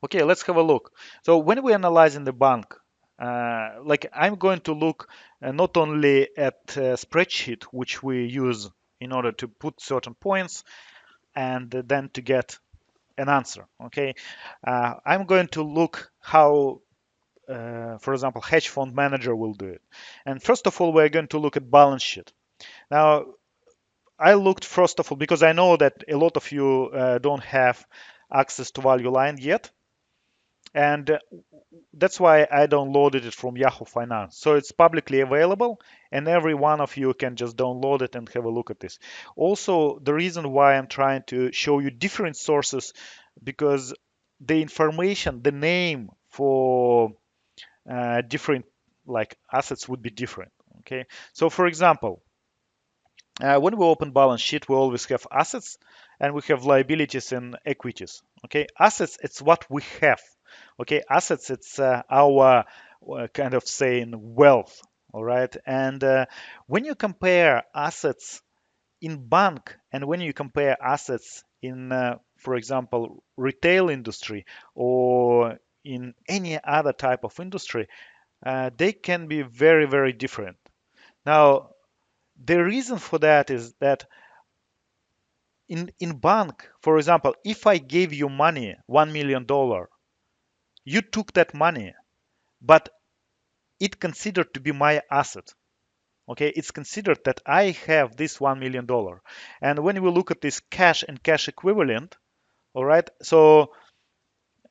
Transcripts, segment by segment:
Okay, let's have a look. So when we analyze in the bank, like I'm going to look not only at a spreadsheet which we use in order to put certain points and then to get an answer. Okay, I'm going to look how, for example, hedge fund manager will do it. And first of all, we're going to look at balance sheet. Now, I looked first of all because I know that a lot of you don't have access to value line yet, and that's why I downloaded it from Yahoo Finance. So it's publicly available, and every one of you can just download it and have a look at this. Also, the reason why I'm trying to show you different sources, because the information, the name for different like assets would be different. Okay, so for example, when we open balance sheet, we always have assets and we have liabilities and equities. Okay, assets, it's what we have. Okay, assets, it's our kind of saying wealth. All right, and when you compare assets in bank and when you compare assets in, for example, retail industry or in any other type of industry, they can be very, very different. Now, the reason for that is that in bank, for example, if I gave you money, $1 million, you took that money, but it considered to be my asset. Okay, it's considered that I have this $1 million. And when we look at this cash and cash equivalent, all right, so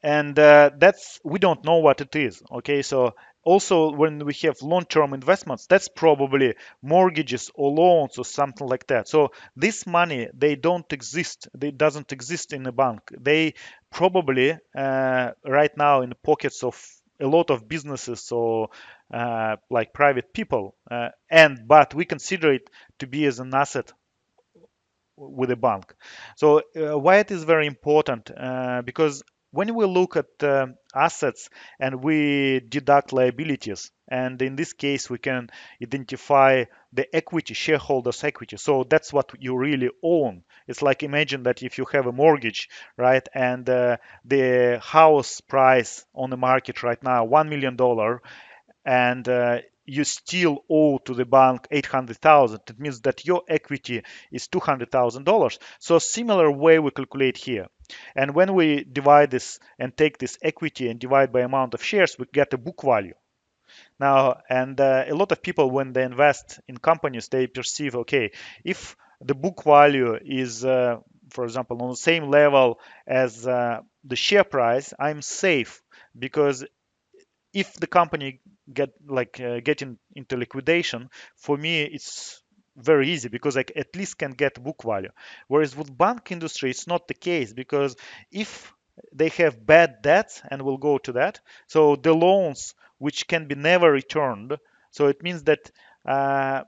and that's, we don't know what it is. Okay, so also when we have long-term investments, that's probably mortgages or loans or something like that. So this money, they don't exist, they doesn't exist in the bank. They probably right now in the pockets of a lot of businesses or like private people, and but we consider it to be as an asset with a bank. So why it is very important? Because when we look at assets and we deduct liabilities, and in this case we can identify the equity, shareholders' equity. So that's what you really own. It's like, imagine that if you have a mortgage, right, and the house price on the market right now $1 million, and you still owe to the bank 800,000. It means that your equity is $200,000. So similar way we calculate here. And when we divide this and take this equity and divide by amount of shares, we get a book value. Now, and a lot of people, when they invest in companies, they perceive, okay, if the book value is, for example, on the same level as the share price, I'm safe, because if the company getting into liquidation, for me it's very easy because I at least can get book value. Whereas with bank industry, it's not the case, because if they have bad debts, and we'll go to that, so the loans which can be never returned, so it means that uh,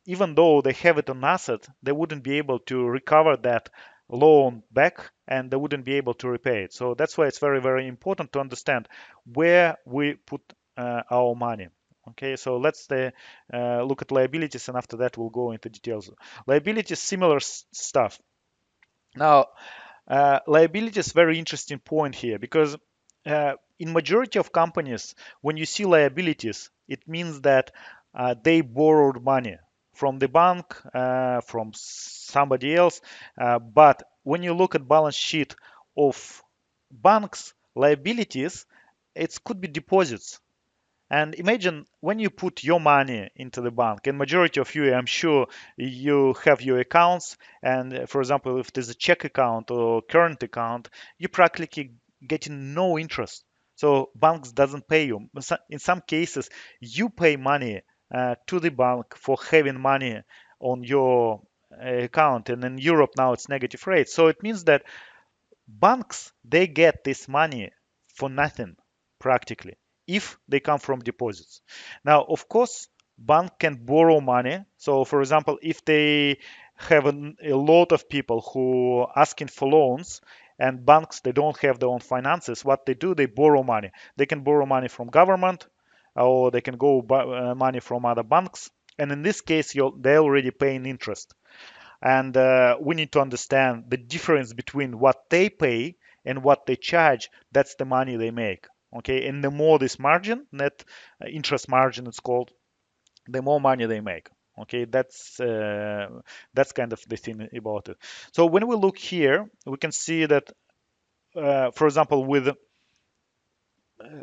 even though they have it on asset, they wouldn't be able to recover that loan back, and they wouldn't be able to repay it. So that's why it's very, very important to understand where we put our money. Okay, so let's look at liabilities, and after that we'll go into details. Liabilities, similar stuff. Now, liabilities, very interesting point here, because in majority of companies, when you see liabilities, it means that they borrowed money from the bank, from somebody else. But when you look at balance sheet of banks, liabilities, it could be deposits. And imagine when you put your money into the bank, and majority of you, I'm sure, you have your accounts. And for example, if there's a check account or current account, you practically getting no interest. So banks doesn't pay you. In some cases, you pay money to the bank for having money on your account. And in Europe now it's negative rate. So it means that banks, they get this money for nothing practically if they come from deposits. Now, of course, bank can borrow money. So for example, if they have a lot of people who are asking for loans, and banks, they don't have their own finances, what they do, they borrow money. They can borrow money from government, or they can go buy money from other banks, and in this case they're already paying interest. And we need to understand the difference between what they pay and what they charge, that's the money they make. Okay, and the more this margin, net interest margin, it's called, the more money they make. Okay, that's kind of the thing about it. So when we look here, we can see that, for example, with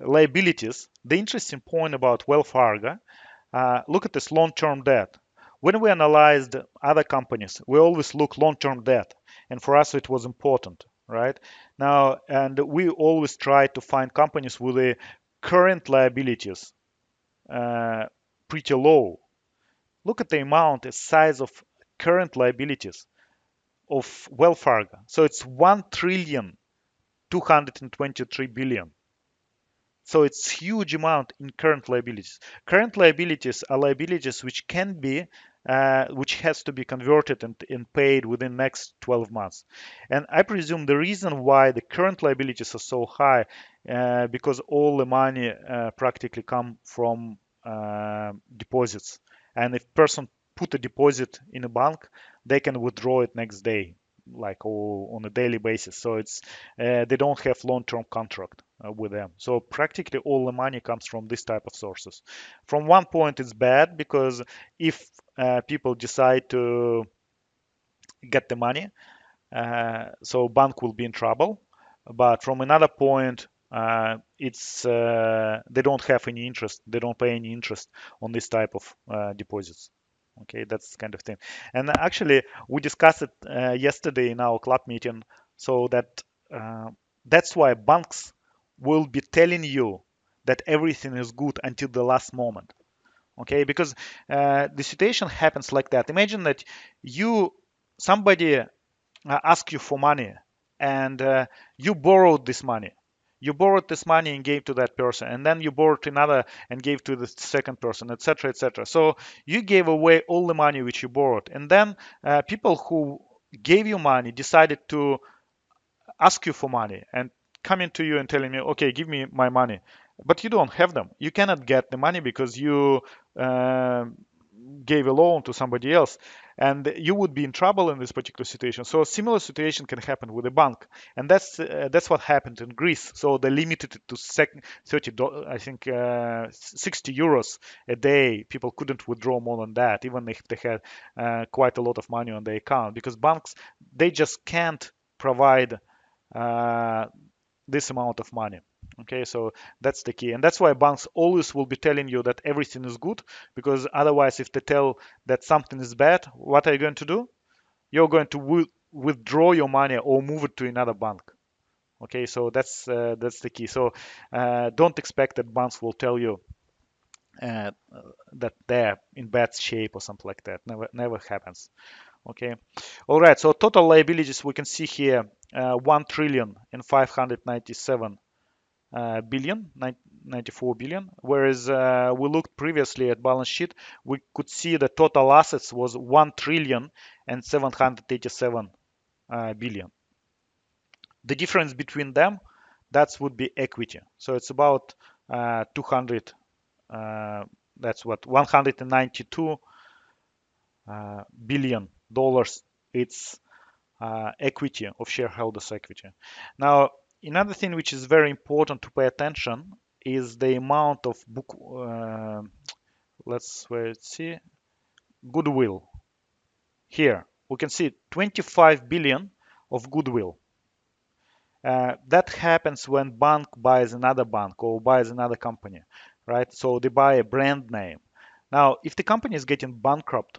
liabilities, the interesting point about Wells Fargo, look at this long-term debt. When we analyzed other companies, we always look long-term debt, and for us it was important, right? Now, and we always try to find companies with the current liabilities uh, pretty low. Look at the amount, the size of current liabilities of Wells Fargo. So it's 1,223,000,000,000. So it's huge amount in current liabilities. Current liabilities are liabilities which can be, which has to be converted and paid within next 12 months. And I presume the reason why the current liabilities are so high, because all the money practically come from deposits. And if person put a deposit in a bank, they can withdraw it next day, like on a daily basis. So it's they don't have long-term contract with them. So practically all the money comes from this type of sources. From one point, it's bad because if people decide to get the money, so bank will be in trouble. But from another point, it's they don't have any interest. They don't pay any interest on this type of deposits. Okay, that's kind of thing. And actually, we discussed it yesterday in our club meeting. So uh, that's why banks will be telling you that everything is good until the last moment. Okay, because the situation happens like that. Imagine that you somebody ask you for money and you borrowed this money. You borrowed this money and gave to that person, and then you borrowed another and gave to the second person, etc., etc. So you gave away all the money which you borrowed, and then people who gave you money decided to ask you for money and coming to you and telling me, okay, give me my money, but you don't have them. You cannot get the money because you uh, gave a loan to somebody else, and you would be in trouble in this particular situation. So a similar situation can happen with a bank, and that's what happened in Greece. So they limited it to 30, I think 60 euros a day. People couldn't withdraw more than that, even if they had quite a lot of money on their account, because banks, they just can't provide uh, this amount of money. Okay, so that's the key, and that's why banks always will be telling you that everything is good, because otherwise, if they tell that something is bad, what are you going to do? You're going to withdraw your money or move it to another bank. Okay, so that's the key. So don't expect that banks will tell you uh, that they're in bad shape or something like that. Never happens. Okay. All right. So total liabilities we can see here 1 trillion and 597 billion, 94 billion. Whereas we looked previously at balance sheet, we could see the total assets was 1 trillion and 787 billion. The difference between them, that would be equity. So it's about 200. That's what 192 billion dollars. It's equity of shareholders' equity. Now, another thing which is very important to pay attention is the amount of book. Let's see, goodwill. Here we can see 25 billion of goodwill. That happens when bank buys another bank or buys another company, right? So they buy a brand name. Now, if the company is getting bankrupt,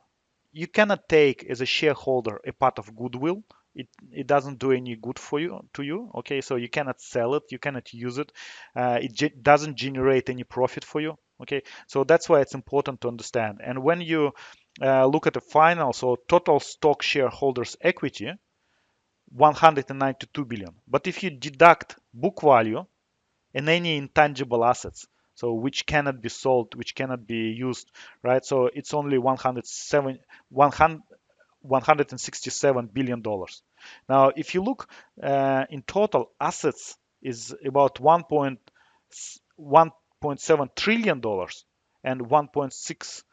you cannot take as a shareholder a part of goodwill. It doesn't do any good for you to you. Okay, so you cannot sell it, you cannot use it. It doesn't generate any profit for you. Okay, so that's why it's important to understand. And when you look at the final, so total stock shareholders equity, 192 billion. But if you deduct book value and any intangible assets, so which cannot be sold, which cannot be used, right? So it's only 167 billion dollars. Now, if you look in total, assets is about 1.7 trillion dollars, and 1.6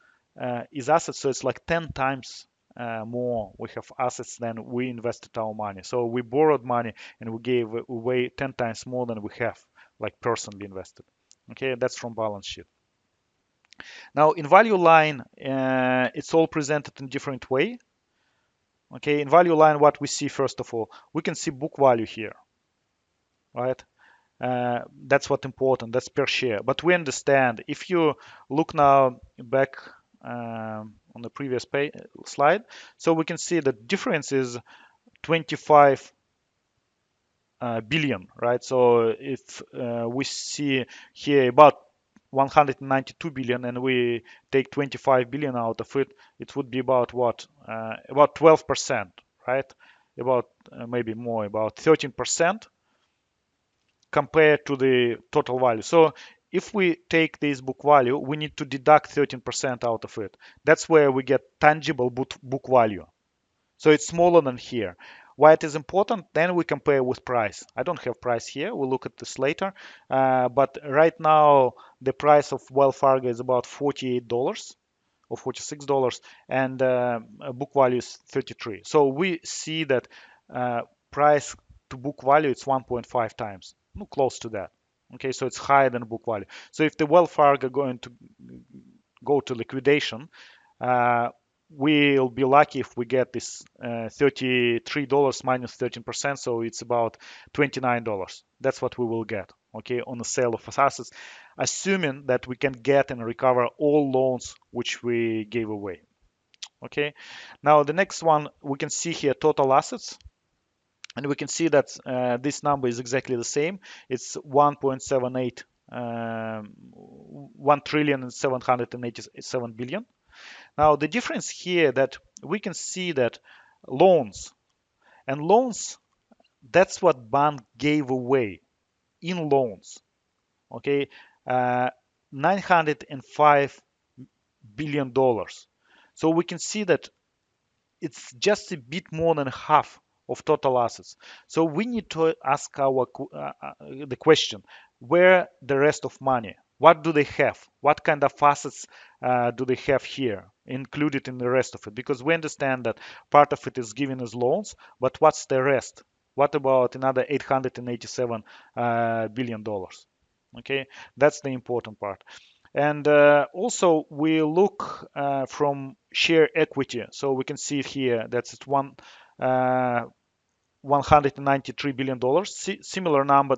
is assets. So it's like 10 times more, we have assets than we invested our money. So we borrowed money and we gave away 10 times more than we have, like personally invested. Okay, that's from balance sheet. Now in value line, it's all presented in different way. Okay, in value line, what we see first of all, we can see book value here, right? That's what important. That's per share. But we understand if you look now back on the previous slide, so we can see the difference is 25 billion, right? So if we see here about 192 billion and we take 25 billion out of it, it would be about what? About 12%, right? About maybe more, about 13% compared to the total value. So if we take this book value, we need to deduct 13% out of it. That's where we get tangible book value. So it's smaller than here. Why it is important? Then we compare with price. I don't have price here. We'll look at this later. But right now, the price of Wells Fargo is about $48 or $46, and book value is 33. So we see that price to book value it's 1.5 times, close to that. Okay, so it's higher than book value. So if the Wells Fargo going to go to liquidation, uh, we'll be lucky if we get this $33 minus 13%, so it's about $29. That's what we will get, okay, on the sale of assets, assuming that we can get and recover all loans which we gave away. Okay, now the next one, we can see here total assets, and we can see that this number is exactly the same. It's 1.78 1 trillion and 787 billion. Now the difference here that we can see that loans and loans, that's what bank gave away in loans. Okay, 905 billion dollars. So we can see that it's just a bit more than half of total assets. So we need to ask the question, where the rest of money? What do they have? What kind of assets do they have here included in the rest of it? Because we understand that part of it is given as loans, but what's the rest? What about another 887 billion dollars? Okay, that's the important part. And also we look from share equity. So we can see it here. That's $193 billion. Similar number,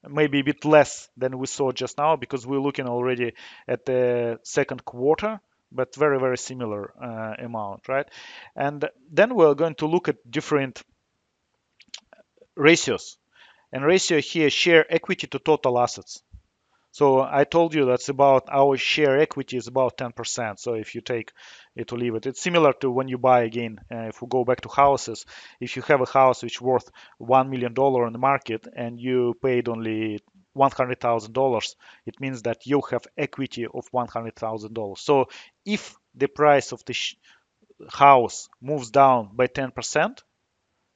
maybe a bit less than we saw just now because we're looking already at the second quarter, but very, very similar amount, right? And then we're going to look at different ratios. And ratio here, share equity to total assets. So I told you that's about our share equity is about 10%. So if you take it or leave it, it's similar to when you buy again. If we go back to houses, if you have a house which worth $1 million in the market and you paid only $100,000, it means that you have equity of $100,000. So if the price of the house moves down by 10%,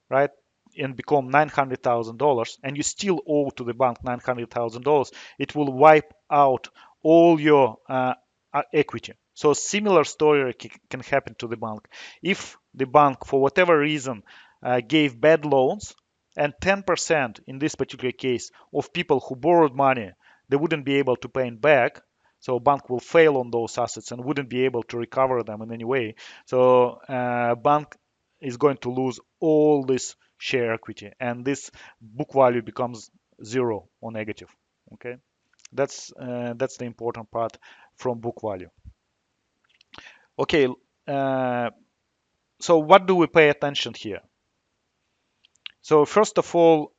right, and become $900,000, and you still owe to the bank $900,000, it will wipe out all your equity. So similar story can happen to the bank. If the bank, for whatever reason, gave bad loans, and 10% in this particular case of people who borrowed money, they wouldn't be able to pay it back. So bank will fail on those assets and wouldn't be able to recover them in any way. So bank is going to lose all this share equity, and this book value becomes zero or negative. Okay, that's the important part from book value. Okay, so what do we pay attention here? So first of all,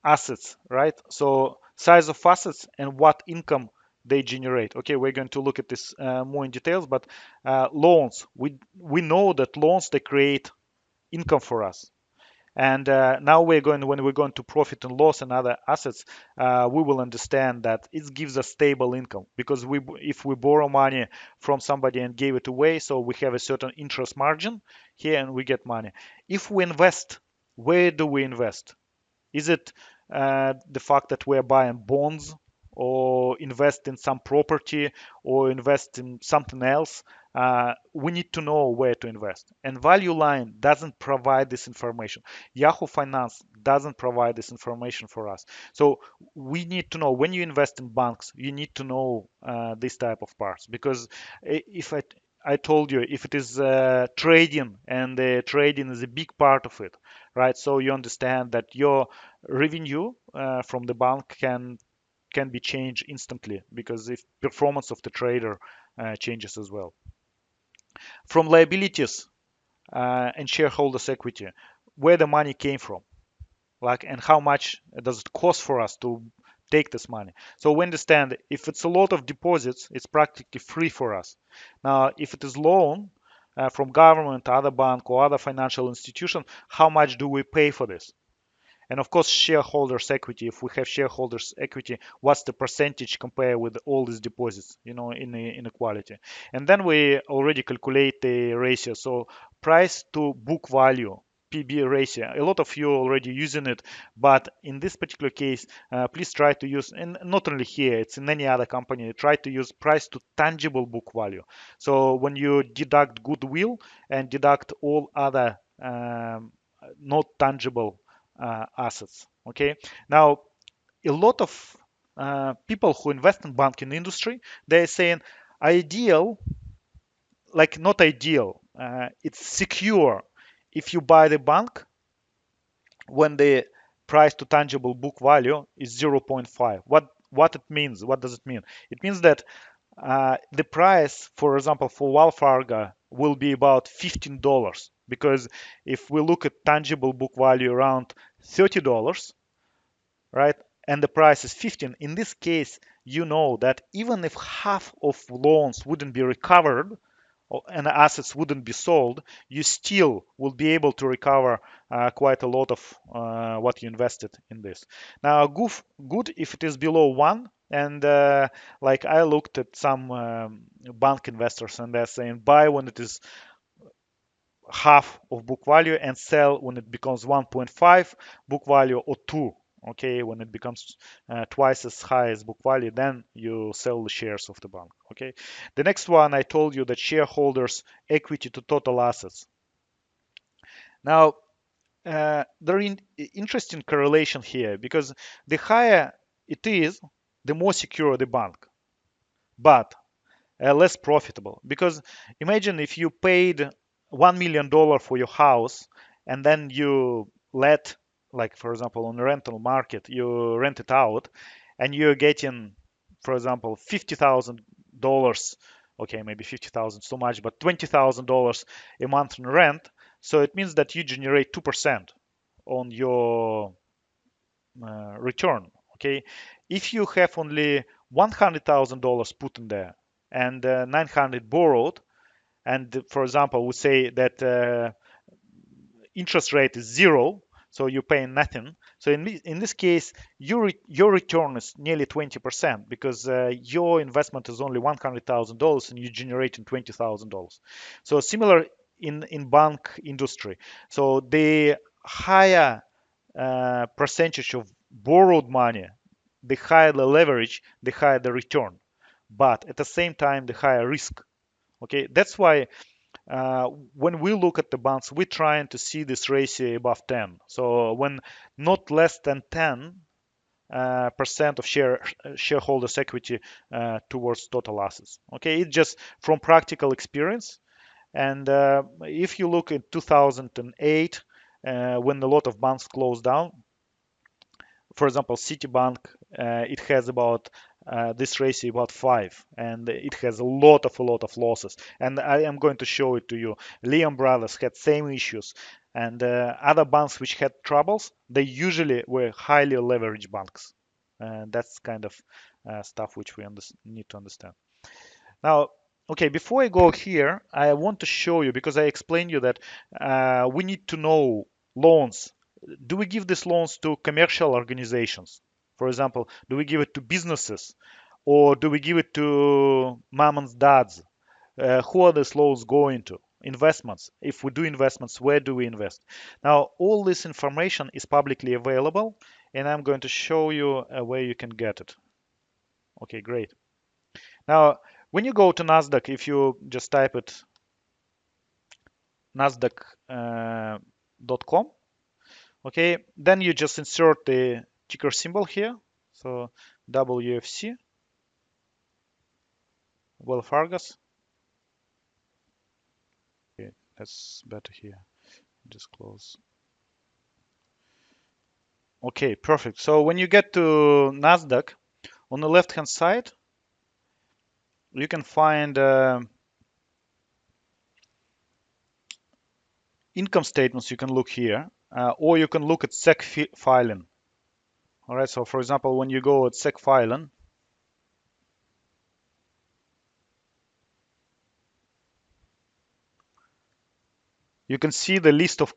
assets, right? So size of assets and what income they generate. Okay, we're going to look at this more in details, but loans, we know that loans, they create income for us. And now when we're going to profit and loss and other assets, we will understand that it gives us stable income because if we borrow money from somebody and give it away, so we have a certain interest margin here and we get money. If we invest, where do we invest? Is it the fact that we're buying bonds or invest in some property or invest in something else? we need to know where to invest. And Value Line doesn't provide this information. Yahoo Finance doesn't provide this information for us. So we need to know when you invest in banks, you need to know this type of parts because if I told you if it is trading and trading is a big part of it, right? So you understand that your revenue from the bank can be changed instantly because if performance of the trader changes as well. From liabilities and shareholders' equity, where the money came from, like, and how much does it cost for us to take this money. So we understand if it's a lot of deposits, it's practically free for us. Now, if it is loan from government, other bank, or other financial institution, how much do we pay for this? And of course, shareholders' equity. If we have shareholders' equity, what's the percentage compared with all these deposits, in the inequality? And then we already calculate the ratio. So price to book value, PB ratio. A lot of you already using it, but in this particular case, please try to use, and not only here, it's in any other company, try to use price to tangible book value. So when you deduct goodwill and deduct all other not tangible assets. Okay. Now, a lot of people who invest in banking industry, they're saying ideal, like not ideal. It's secure if you buy the bank when the price to tangible book value is zero point 0.5. What it means? What does it mean? It means that the price, for example, for Wells Fargo will be about $15 because if we look at tangible book value around $30, right? And the price is 15. In this case, you know that even if half of loans wouldn't be recovered and assets wouldn't be sold, you still will be able to recover quite a lot of what you invested in this. Now, good if it is below one. And like I looked at some bank investors and they're saying buy when it is half of book value and sell when it becomes 1.5 book value or 2. Okay, when it becomes twice as high as book value, then you sell the shares of the bank. Okay, the next one I told you that shareholders equity to total assets. Now there is interesting correlation here because the higher it is, the more secure the bank, but less profitable. Because imagine if you paid $1 million for your house and then you let, like for example, on the rental market, you rent it out and you're getting, for example, $50,000. Okay, maybe 50,000 so much, but $20,000 a month in rent. So it means that you generate 2% on your return. Okay, if you have only $100,000 put in there and 900 borrowed, and for example, we say that interest rate is zero, so you're paying nothing. So in this case, your return is nearly 20% because your investment is only $100,000 and you're generating $20,000. So similar in bank industry. So the higher percentage of borrowed money, the higher the leverage, the higher the return. But at the same time, the higher risk. Okay, that's why when we look at the bonds, we're trying to see this ratio above 10. So when not less than 10 percent of shareholders equity towards total assets. Okay, it's just from practical experience. And if you look at 2008, when a lot of banks closed down, for example, Citibank, it has about this ratio about 5, and it has a lot of losses. And I am going to show it to you. Lehman Brothers had same issues, and other banks which had troubles, they usually were highly leveraged banks. And that's kind of stuff which we need to understand. Now, okay, before I go here, I want to show you because I explained you that we need to know loans. Do we give these loans to commercial organizations? For example, do we give it to businesses or do we give it to mom and dads? Who are these loans going to? Investments. If we do investments, where do we invest? Now, all this information is publicly available, and I'm going to show you where you can get it. Okay, great. Now, When you go to Nasdaq, if you just type it nasdaq.com, okay, then you just insert the ticker symbol here. So WFC, Well Fargus. Okay, that's better here. Just close. Okay, perfect. So when you get to Nasdaq, on the left-hand side, you can find income statements. You can look here, or you can look at SEC filing. All right. So for example, when you go at SEC filing, you can see the list of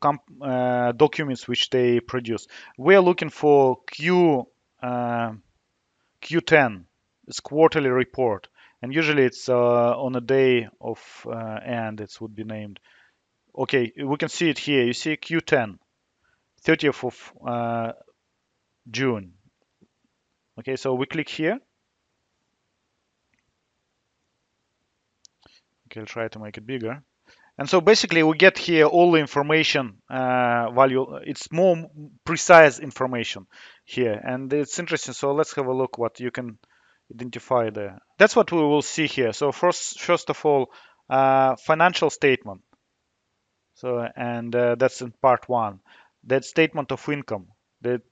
documents which they produce. We are looking for Q10. It's quarterly report, and usually it's on a day of end. It would be named. Okay, we can see it here. You see Q10, 30th of June. Okay, so we click here. Okay, I'll try to make it bigger. And so basically we get here all the information value. It's more precise information here, and it's interesting. So let's have a look what you can identify there. That's what we will see here. So first of all, financial statement. So and that's in part one. That statement of income, that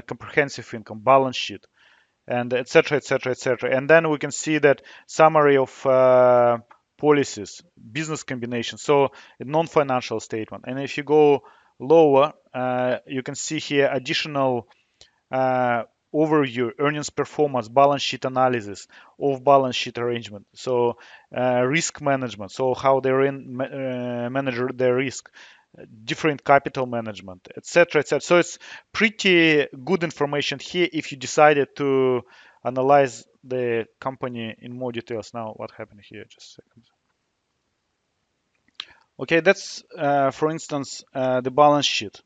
comprehensive income, balance sheet, and etc etc etc, and then we can see that summary of policies, business combination, so a non-financial statement. And if you go lower, you can see here additional uh, overview, earnings performance, balance sheet analysis, off balance sheet arrangement, so risk management, so how they manage their risk, different capital management, etc., etc. So it's pretty good information here if you decided to analyze the company in more details. Now, what happened here? Just a second. Okay, that's for instance the balance sheet.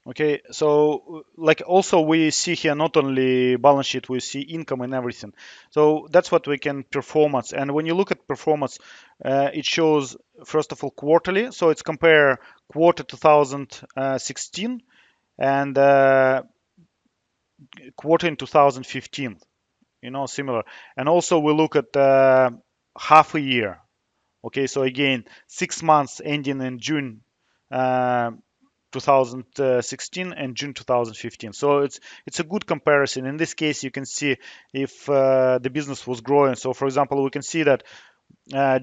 Okay, so like also we see here not only balance sheet, we see income and everything. So that's what we can performance. And when you look at performance, it shows first of all quarterly. So it's compare quarter 2016 and quarter in 2015. You know, similar. And also we look at half a year. Okay, so again, 6 months ending in June. Uh, 2016 and June 2015. So it's a good comparison. In this case, you can see if the business was growing. So for example, we can see that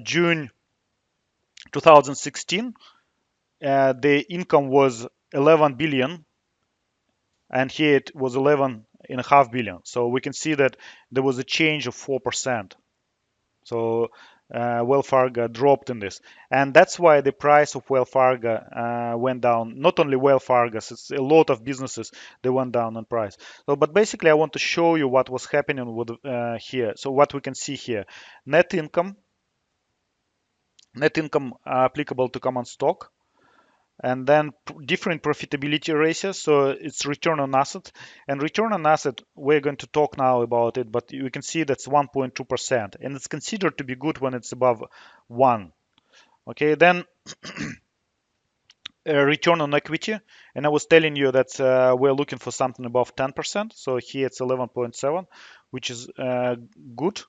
June 2016, the income was 11 billion, and here it was 11.5 billion. So we can see that there was a change of 4%. So Well Fargo dropped in this, and that's why the price of Well Fargo went down. Not only Well Fargo, it's a lot of businesses they went down in price. So, but basically, I want to show you what was happening with here. So what we can see here, net income, applicable to common stock, and then different profitability ratios. So it's return on asset, and return on asset, we're going to talk now about it, but you can see that's 1.2%, and it's considered to be good when it's above 1. Okay, then return on equity, and I was telling you that we're looking for something above 10%. So here it's 11.7, which is good.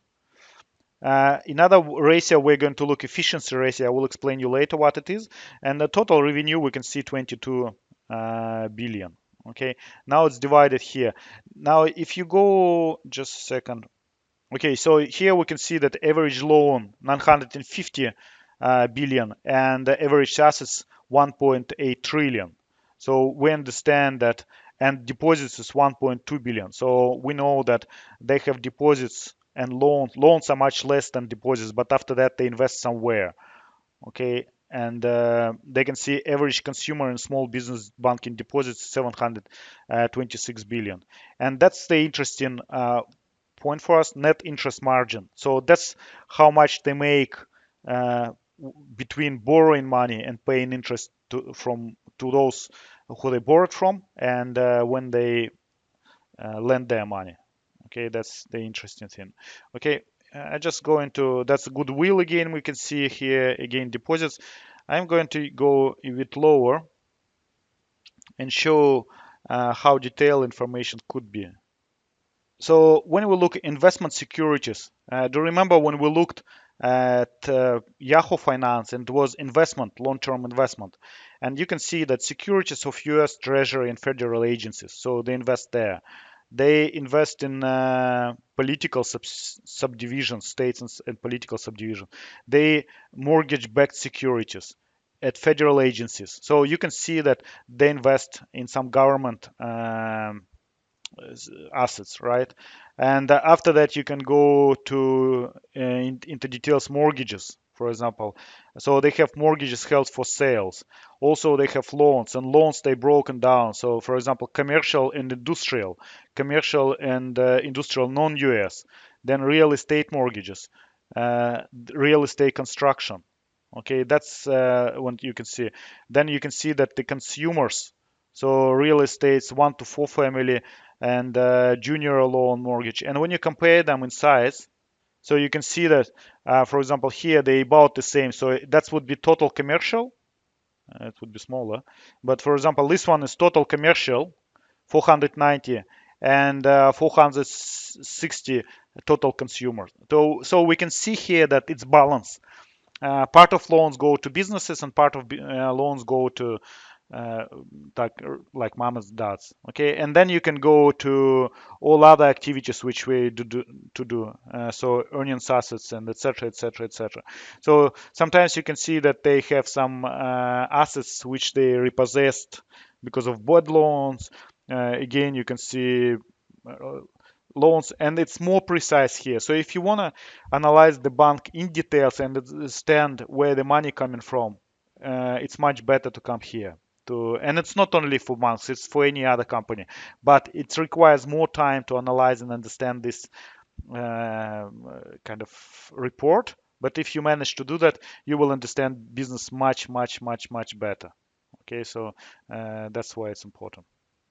Another ratio, we're going to look efficiency ratio. I will explain you later what it is. And the total revenue, we can see 22 billion. Okay, now it's divided here. Now, if you go just a second. Okay, so here we can see that average loan 950 billion and the average assets 1.8 trillion. So we understand that, and deposits is 1.2 billion. So we know that they have deposits and loans. Loans are much less than deposits, but after that they invest somewhere. Okay, and they can see average consumer and small business banking deposits 726 billion, and that's the interesting point for us, net interest margin. So that's how much they make between borrowing money and paying interest to those who they borrowed from, and when they lend their money. Okay, that's the interesting thing. Okay, I just go into that's goodwill again. We can see here again deposits. I'm going to go a bit lower and show how detailed information could be. So when we look at investment securities, do you remember when we looked at Yahoo Finance and it was investment, long-term investment, and you can see that securities of U.S. Treasury and federal agencies. So they invest there. They invest in political subdivisions, states and political subdivisions. They mortgage-backed securities at federal agencies. So you can see that they invest in some government assets, right? And after that, you can go to into details mortgages, for example. So they have mortgages held for sales. Also, they have loans, and loans they broken down. So, for example, commercial and industrial non-US, then real estate mortgages, real estate construction. Okay, that's what you can see. Then you can see that the consumers, so real estates 1 to 4 family and junior loan mortgage. And when you compare them in size, so you can see that, for example, here they about the same. So that would be total commercial. It would be smaller. But for example, this one is total commercial, 490, and 460 total consumer. So we can see here that it's balanced. Part of loans go to businesses and part of loans go to uh, like Mama's does. Okay, and then you can go to all other activities which we do. So earnings, assets, and etc. etc. etc. So sometimes you can see that they have some assets which they repossessed because of bad loans. Again, you can see uh, loans, and it's more precise here. So if you want to analyze the bank in details and understand where the money coming from, it's much better to come here. And it's not only for banks, it's for any other company, but it requires more time to analyze and understand this kind of report. But if you manage to do that, you will understand business much, much, much, much better. Okay, so that's why it's important.